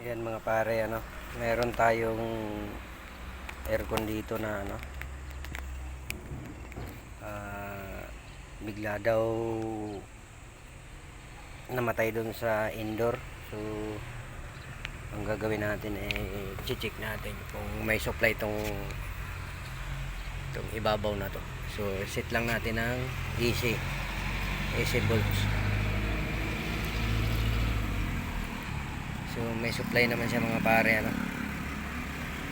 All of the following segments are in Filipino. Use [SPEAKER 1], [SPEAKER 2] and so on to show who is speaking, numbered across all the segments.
[SPEAKER 1] Ayan mga pare, meron tayong aircon dito na bigla daw namatay dun sa indoor. So ang gagawin natin check natin kung may supply itong ibabaw na to. So set lang natin ng AC volts. So may supply naman siya mga pare,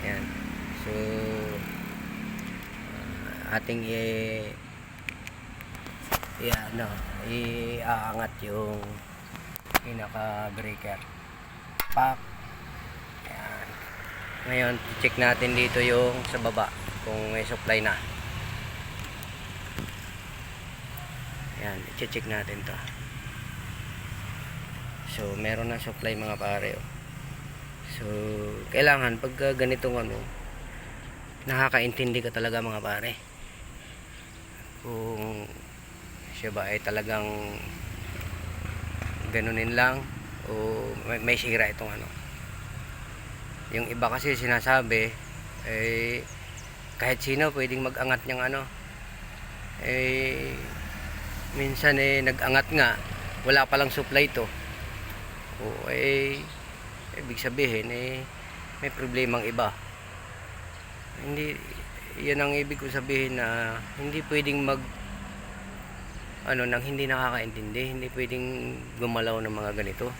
[SPEAKER 1] Yan. So ating iaangat yung pinaka breaker pack. Yan. Ngayon check natin dito yung sa baba kung may supply na. Yan, i-check natin to. So meron na supply mga pare. So kailangan pag ganitong nakakaintindi ka talaga mga pare kung siya ba ay talagang ganunin lang o may sira itong yung iba kasi sinasabi kahit sino pwedeng mag-angat niyang minsan nag-angat nga wala palang supply to o ibig sabihin may problemang iba. Hindi, yan ang ibig ko sabihin na hindi pwedeng nang hindi nakakaintindi, hindi pwedeng gumalaw ng mga ganito.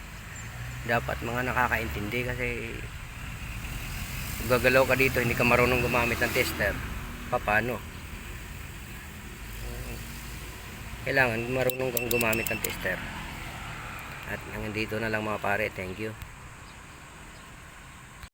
[SPEAKER 1] Dapat mga nakakaintindi kasi gagalaw ka dito, hindi ka marunong gumamit ng tester, paano? Kailangan marunong kang gumamit ng tester. At hanggang dito na lang mga pare, thank you.